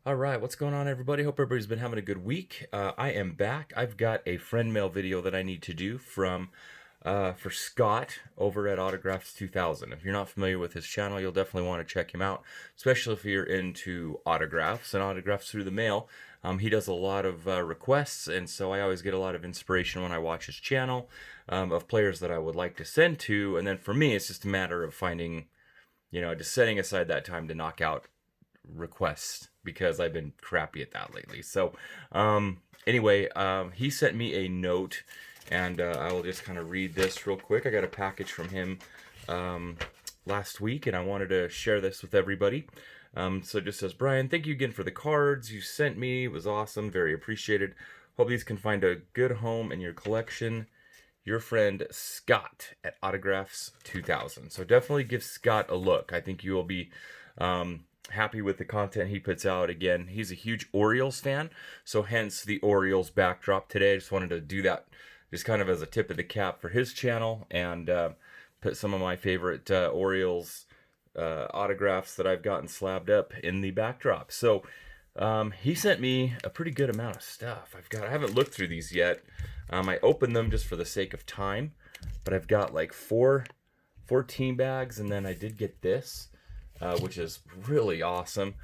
All right, what's going on, everybody? Hope everybody's been having a good week. I am back. I've got a friend mail video that I need to do for Scott over at Autographs2000. If you're not familiar with his channel, you'll definitely want to check him out, especially if you're into autographs and autographs through the mail. He does a lot of requests, and so I always get a lot of inspiration when I watch his channel of players that I would like to send to. And then for me, it's just a matter of finding, just setting aside that time to knock out requests because I've been crappy at that lately. So, anyway, he sent me a note, and I will just kind of read this real quick. I got a package from him last week, and I wanted to share this with everybody. So it just says, Brian, thank you again for the cards you sent me. It was awesome, very appreciated. Hope these can find a good home in your collection. Your friend Scott at Autographs 2000. So definitely give Scott a look. I think you will be happy with the content he puts out. Again, he's a huge Orioles fan, so hence the Orioles backdrop today. I just wanted to do that just kind of as a tip of the cap for his channel and put some of my favorite Orioles autographs that I've gotten slabbed up in the backdrop. So he sent me a pretty good amount of stuff. I haven't looked through these yet. I opened them just for the sake of time, but I've got like four team bags, and then I did get this, which is really awesome.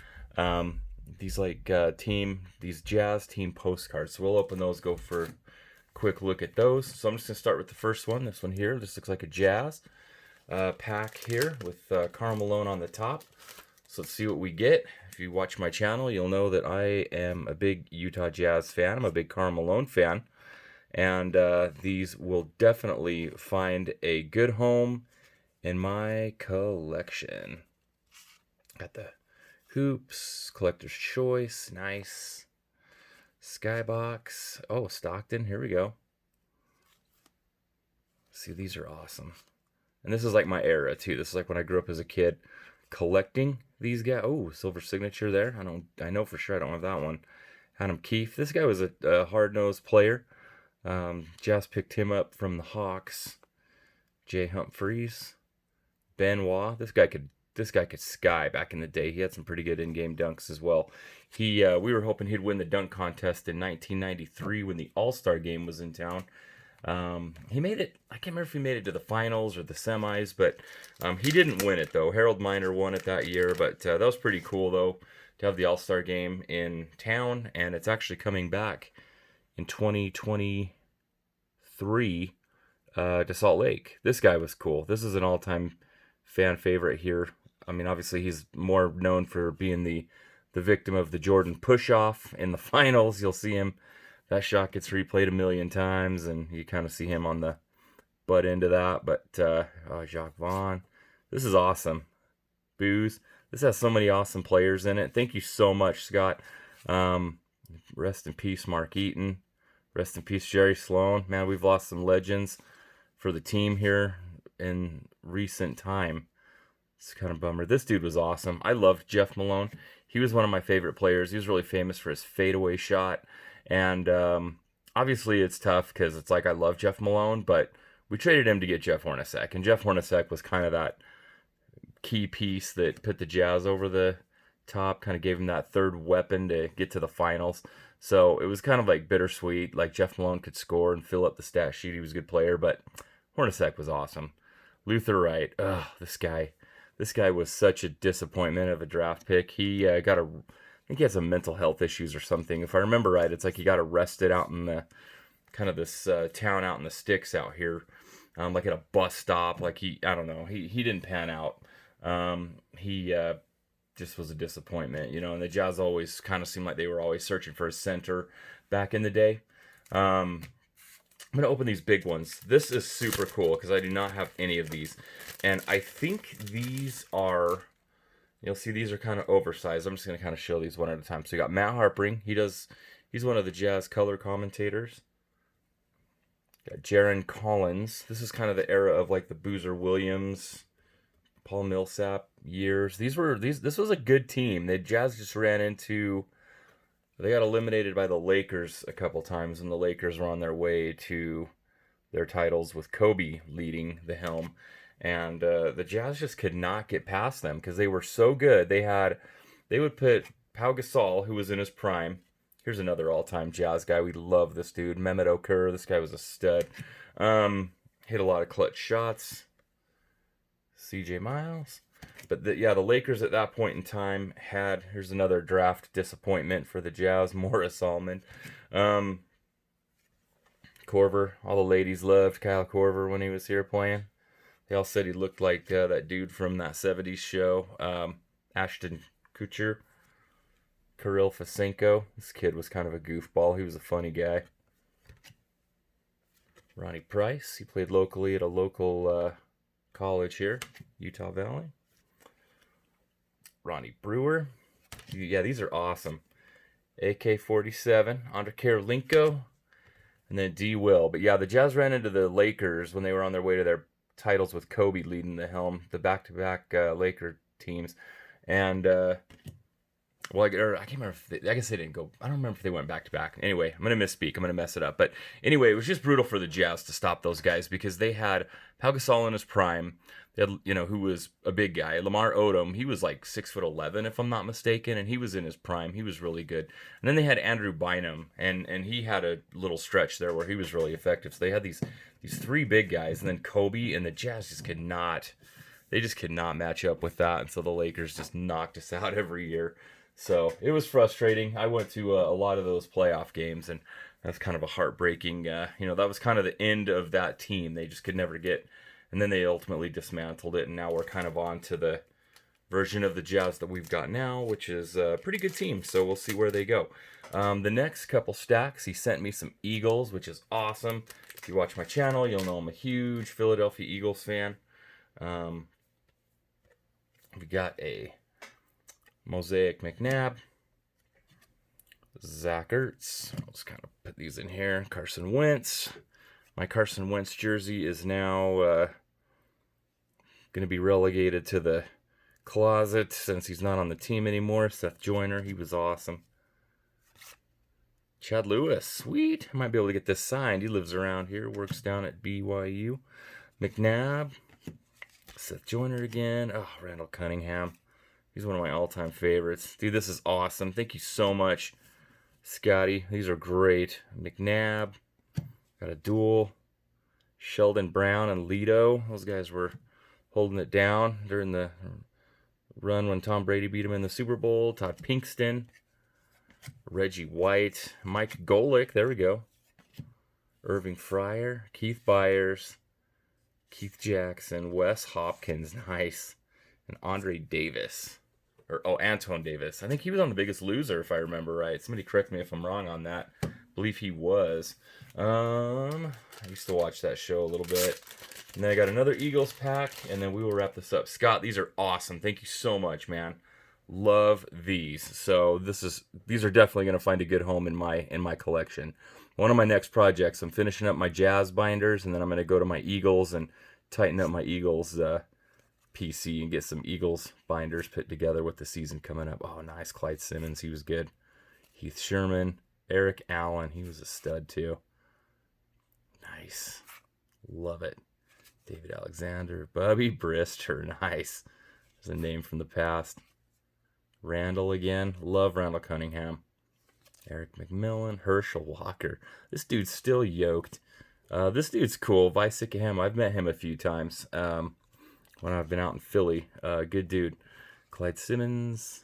These these Jazz team postcards. So we'll open those, go for a quick look at those. So I'm just gonna start with the first one. This one here. This looks like a Jazz pack here with Karl Malone on the top. So let's see what we get. If you watch my channel, you'll know that I am a big Utah Jazz fan. I'm a big Karl Malone fan. And these will definitely find a good home in my collection. Got the hoops, collector's choice, nice. Skybox. Oh, Stockton, here we go. See, these are awesome. And this is like my era too. This is like when I grew up as a kid collecting these guys. Oh, silver signature there. I know for sure I don't have that one. Adam Keefe. This guy was a hard-nosed player. Jazz picked him up from the Hawks. Jay Humphreys. Benoit. This guy could sky back in the day. He had some pretty good in-game dunks as well. We were hoping he'd win the dunk contest in 1993 when the All-Star game was in town. He made it. I can't remember if he made it to the finals or the semis, but he didn't win it though. Harold Miner won it that year, but that was pretty cool though to have the All-Star game in town, and it's actually coming back in 2023 to Salt Lake. This guy was cool. This is an all-time fan favorite here. I mean, obviously he's more known for being the victim of the Jordan push-off in the finals. You'll see him. That shot gets replayed a million times, and you kind of see him on the butt end of that. But Jacques Vaughn, this is awesome. Booze. This has so many awesome players in it. Thank you so much, Scott. Rest in peace, Mark Eaton. Rest in peace, Jerry Sloan. Man, we've lost some legends for the team here in recent time. It's kind of a bummer. This dude was awesome. I loved Jeff Malone. He was one of my favorite players. He was really famous for his fadeaway shot. And obviously it's tough because it's like I love Jeff Malone, but we traded him to get Jeff Hornacek. And Jeff Hornacek was kind of that key piece that put the Jazz over the top, kind of gave him that third weapon to get to the finals. So it was kind of like bittersweet. Like Jeff Malone could score and fill up the stat sheet. He was a good player, but Hornacek was awesome. Luther Wright, this guy was such a disappointment of a draft pick. He I think he has some mental health issues or something. If I remember right, it's like he got arrested out in the kind of this town out in the sticks out here, like at a bus stop. Like I don't know, he didn't pan out. He just was a disappointment, and the Jazz always kind of seemed like they were always searching for a center back in the day. I'm going to open these big ones. This is super cool because I do not have any of these. And I think these are, you'll see these are kind of oversized. I'm just going to kind of show these one at a time. So you got Matt Harpring. He's one of the Jazz color commentators. Got Jaron Collins. This is kind of the era of like the Boozer Williams, Paul Millsap years. This was a good team. The Jazz just they got eliminated by the Lakers a couple times, and the Lakers were on their way to their titles with Kobe leading the helm. And the Jazz just could not get past them because they were so good. They would put Pau Gasol, who was in his prime. Here's another all-time Jazz guy. We love this dude. Mehmet Okur. This guy was a stud. Hit a lot of clutch shots. CJ Miles. But the Lakers at that point in time had, here's another draft disappointment for the Jazz, Morris Allman. Korver, all the ladies loved Kyle Korver when he was here playing. They all said he looked like that dude from that 70s show, Ashton Kutcher. Kirill Fasenko. This kid was kind of a goofball. He was a funny guy. Ronnie Price. He played locally at a local college here, Utah Valley. Ronnie Brewer. Yeah, these are awesome. AK-47. Andre Karolinko. And then D. Will. But yeah, the Jazz ran into the Lakers when they were on their way to their titles with Kobe leading the helm. The back-to-back Laker teams. And... well, I can't remember if I guess they didn't go. I don't remember if they went back to back. Anyway, I'm going to misspeak. I'm going to mess it up. But anyway, it was just brutal for the Jazz to stop those guys because they had Pau Gasol in his prime. They had, who was a big guy. Lamar Odom, he was like 6'11", if I'm not mistaken, and he was in his prime. He was really good. And then they had Andrew Bynum, and he had a little stretch there where he was really effective. So they had these three big guys, and then Kobe, and the Jazz just could not. They just could not match up with that, and so the Lakers just knocked us out every year. So it was frustrating. I went to a lot of those playoff games, and that's kind of a heartbreaking, that was kind of the end of that team. They just could never get, and then they ultimately dismantled it, and now we're kind of on to the version of the Jazz that we've got now, which is a pretty good team, so we'll see where they go. The next couple stacks, he sent me some Eagles, which is awesome. If you watch my channel, you'll know I'm a huge Philadelphia Eagles fan. We got a Mosaic McNabb, Zach Ertz. I'll just kind of put these in here. Carson Wentz. My Carson Wentz jersey is now going to be relegated to the closet since he's not on the team anymore. Seth Joyner, he was awesome. Chad Lewis, sweet. I might be able to get this signed. He lives around here, works down at BYU. McNabb, Seth Joyner again. Oh, Randall Cunningham. He's one of my all-time favorites. Dude, this is awesome. Thank you so much, Scotty. These are great. McNabb. Got a duel. Sheldon Brown and Lito. Those guys were holding it down during the run when Tom Brady beat him in the Super Bowl. Todd Pinkston. Reggie White. Mike Golick. There we go. Irving Fryer. Keith Byers. Keith Jackson. Wes Hopkins. Nice. And Andre Davis. Antoine Davis. I think he was on The Biggest Loser, if I remember right. Somebody correct me if I'm wrong on that. I believe he was. I used to watch that show a little bit. And then I got another Eagles pack, and then we will wrap this up. Scott, these are awesome. Thank you so much, man. Love these. So these are definitely going to find a good home in my collection. One of my next projects, I'm finishing up my Jazz binders, and then I'm going to go to my Eagles and tighten up my Eagles PC and get some Eagles binders put together with the season coming up. Oh, nice. Clyde Simmons, he was good. Heath Sherman, Eric Allen, he was a stud too. Nice. Love it. David Alexander, Bubby Brister, nice. There's a name from the past. Randall again. Love Randall Cunningham. Eric McMillan, Herschel Walker. This dude's still yoked. This dude's cool. Viceham, I've met him a few times. When I've been out in Philly. Good dude. Clyde Simmons.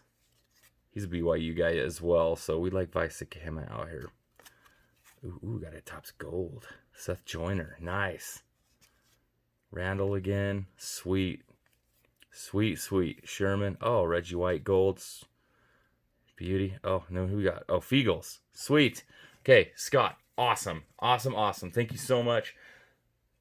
He's a BYU guy as well, so we like Viceham out here. Ooh, got a Topps Gold. Seth Joyner. Nice. Randall again. Sweet. Sweet, sweet. Sherman. Oh, Reggie White Golds. Beauty. Oh, no, who we got? Oh, Feagles. Sweet. Okay, Scott. Awesome. Awesome, awesome. Thank you so much.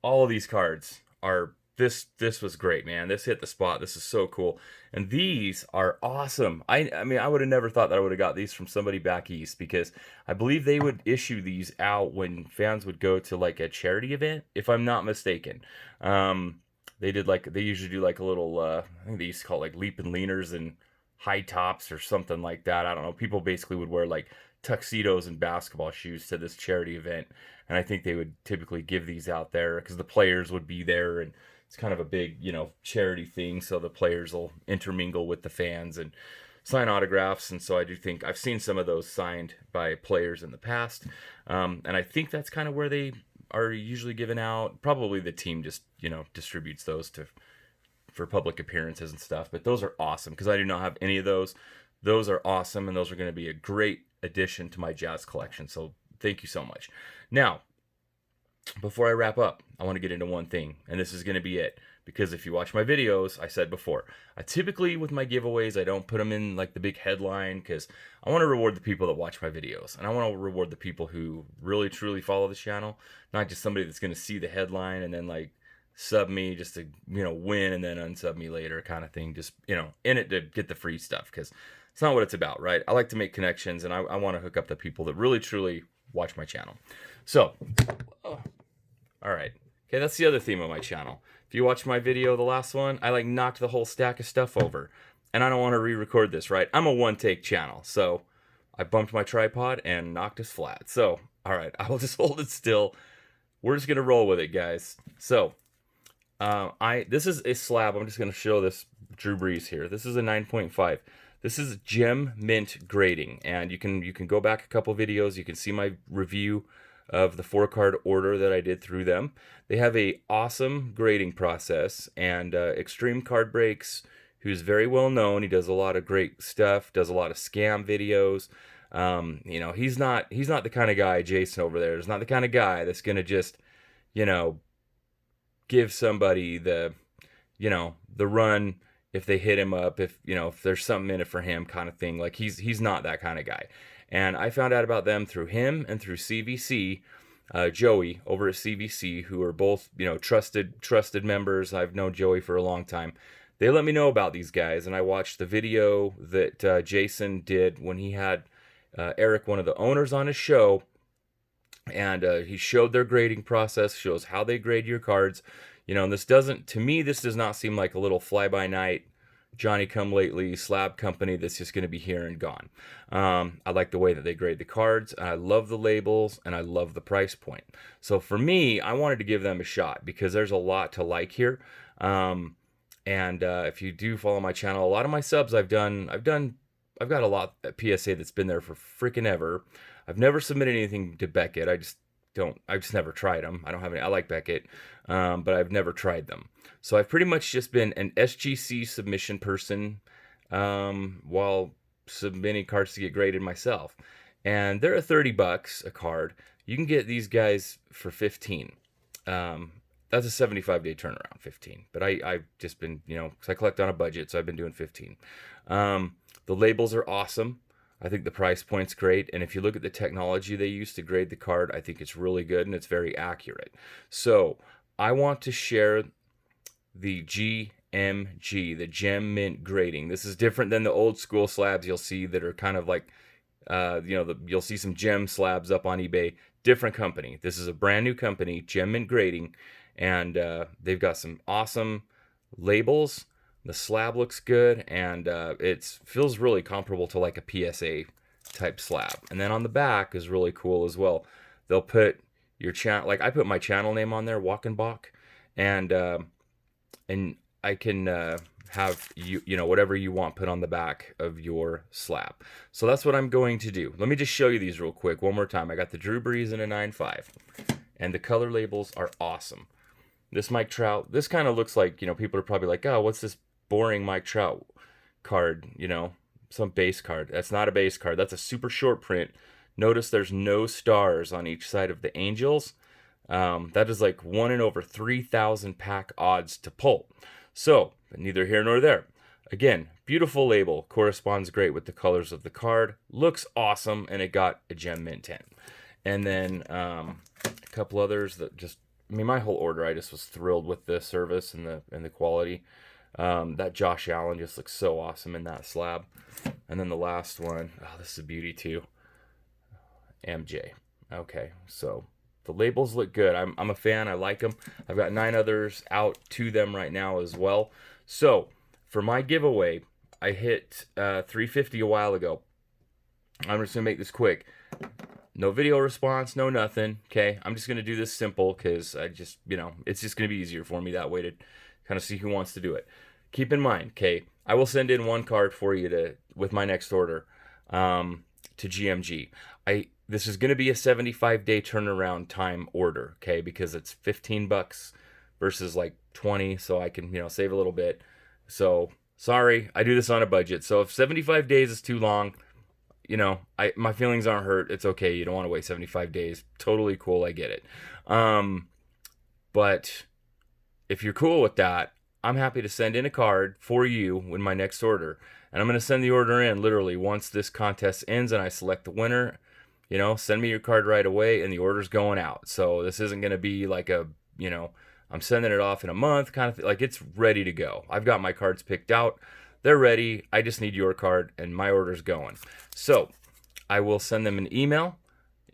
All of these cards are... This was great, man. This hit the spot. This is so cool. And these are awesome. I mean, I would have never thought that I would have got these from somebody back east because I believe they would issue these out when fans would go to like a charity event, if I'm not mistaken. They usually do like a little, I think they used to call it like leap and leaners and high tops or something like that. I don't know. People basically would wear like tuxedos and basketball shoes to this charity event. And I think they would typically give these out there because the players would be there and it's kind of a big, charity thing, so the players will intermingle with the fans. And sign autographs, and so I do think I've seen some of those signed by players in the past, and I think that's kind of where they are usually given out. Probably the team just distributes those to for public appearances and stuff. But those are awesome because I do not have any of those. Those are awesome, and those are going to be a great addition to my Jazz collection. So thank you so much. Now, before I wrap up, I want to get into one thing, and this is going to be it. Because if you watch my videos, I said before, I typically, with my giveaways, I don't put them in like the big headline because I want to reward the people that watch my videos. And I want to reward the people who really, truly follow the channel. Not just somebody that's going to see the headline and then like sub me just to, win and then unsub me later kind of thing. Just, in it to get the free stuff because it's not what it's about, right? I like to make connections and I want to hook up the people that really, truly watch my channel. So, all right. Okay, that's the other theme of my channel. If you watch my video, the last one, I like knocked the whole stack of stuff over. And I don't want to re-record this, right? I'm a one-take channel. So I bumped my tripod and knocked us flat. So, all right, I will just hold it still. We're just going to roll with it, guys. So, this is a slab. I'm just going to show this Drew Brees here. This is a 9.5. This is gem mint grading. And you can go back a couple videos. You can see my review of the 4-card order that I did through them. They have a awesome grading process, and Extreme Card Breaks, who's very well known. He does a lot of great stuff, does a lot of scam videos. He's not the kind of guy, Jason over there, is not the kind of guy that's gonna just, give somebody the run if they hit him up, if there's something in it for him kind of thing. Like he's not that kind of guy. And I found out about them through him and through CVC, Joey over at CVC, who are both, trusted members. I've known Joey for a long time. They let me know about these guys, and I watched the video that Jason did when he had Eric, one of the owners, on his show, and he showed their grading process, shows how they grade your cards. And this does not seem like a little fly-by-night Johnny-come-lately slab company that's just going to be here and gone. I like the way that they grade the cards. I love the labels, and I love the price point. So for me, I wanted to give them a shot because there's a lot to like here. If you do follow my channel, a lot of my subs I've got a lot at PSA that's been there for freaking ever. I've never submitted anything to Beckett. I've just never tried them. I don't have any. I like Beckett, but I've never tried them. So I've pretty much just been an SGC submission person while submitting cards to get graded myself. And they're $30 a card. You can get these guys for 15. That's a 75-day turnaround, 15. But I've just been, because I collect on a budget, so I've been doing 15. The labels are awesome. I think the price point's great, and if you look at the technology they use to grade the card, I think it's really good and it's very accurate. So I want to share the GMG, the Gem Mint grading. This is different than the old school slabs you'll see that are kind of like, you'll see some gem slabs up on eBay. Different company. This is a brand new company, Gem Mint Grading, and they've got some awesome labels. The slab looks good, and it feels really comparable to like a PSA type slab. And then on the back is really cool as well. They'll put your channel, like I put my channel name on there, Walkenbach, and I can have whatever you want put on the back of your slab. So that's what I'm going to do. Let me just show you these real quick one more time. I got the Drew Brees in a 9.5, and the color labels are awesome. This Mike Trout, this kind of looks like, people are probably like, oh, what's this boring Mike Trout card, some base card. That's not a base card. That's a super short print. Notice there's no stars on each side of the angels. That is like 1 in over 3,000 pack odds to pull. So, neither here nor there. Again, beautiful label. Corresponds great with the colors of the card. Looks awesome, and it got a Gem Mint 10. And then a couple others that just, my whole order, I just was thrilled with the service and the quality. That Josh Allen just looks so awesome in that slab. And then the last one, this is a beauty too. MJ. Okay, so the labels look good. I'm a fan. I like them. I've got 9 others out to them right now as well. So for my giveaway, I hit 350 a while ago. I'm just gonna make this quick. No video response, no nothing. Okay, I'm just gonna do this simple because I just, it's just gonna be easier for me that way to kind of see who wants to do it. Keep in mind, okay, I will send in one card for you with my next order to GMG. This is going to be a 75-day turnaround time order, okay? Because it's $15 versus like 20, so I can, save a little bit. So, sorry, I do this on a budget. So if 75 days is too long, my feelings aren't hurt. It's okay. You don't want to wait 75 days. Totally cool. I get it. But if you're cool with that, I'm happy to send in a card for you in my next order. And I'm going to send the order in literally once this contest ends and I select the winner. Send me your card right away and the order's going out. So this isn't going to be like I'm sending it off in a month kind of thing. Like, it's ready to go. I've got my cards picked out. They're ready. I just need your card and my order's going. So I will send them an email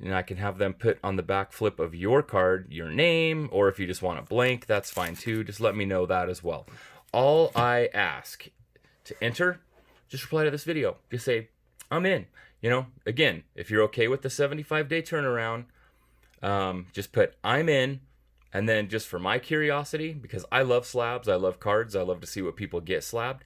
and I can have them put on the back flip of your card your name, or if you just want a blank, that's fine too. Just let me know that as well. All I ask to enter, just reply to this video. Just say, I'm in. Again, if you're okay with the 75-day turnaround, just put I'm in. And then just for my curiosity, because I love slabs, I love cards, I love to see what people get slabbed.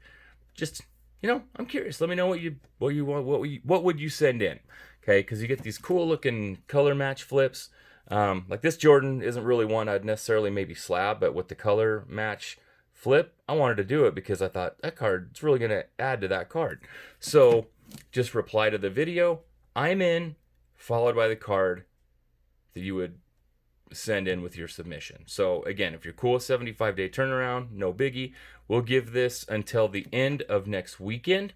Just, I'm curious. Let me know what would you send in, okay? Because you get these cool looking color match flips. Like this Jordan isn't really one I'd necessarily maybe slab, but with the color match flip, I wanted to do it because I thought that card's really gonna add to that card. So just reply to the video, I'm in, followed by the card that you would send in with your submission. So again, if you're cool with 75-day turnaround, no biggie. We'll give this until the end of next weekend.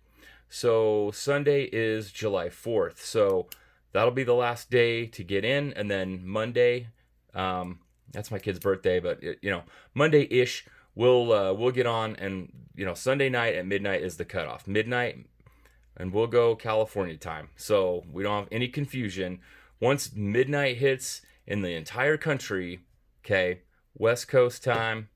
So Sunday is July 4th. So that'll be the last day to get in. And then Monday, that's my kid's birthday, but Monday-ish, we'll get on, and Sunday night at midnight is the cutoff. Midnight, and we'll go California time. So we don't have any confusion. Once midnight hits in the entire country, okay, West Coast time,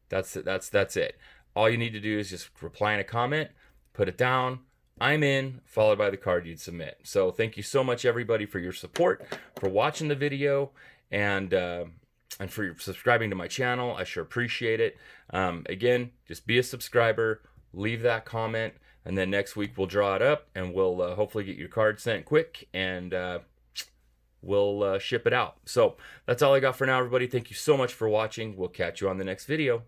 that's it. All you need to do is just reply in a comment, put it down, I'm in, followed by the card you'd submit. So thank you so much, everybody, for your support, for watching the video, and for subscribing to my channel. I sure appreciate it. Again, just be a subscriber, leave that comment, and then next week we'll draw it up, and we'll hopefully get your card sent quick, and we'll ship it out. So that's all I got for now, everybody. Thank you so much for watching. We'll catch you on the next video.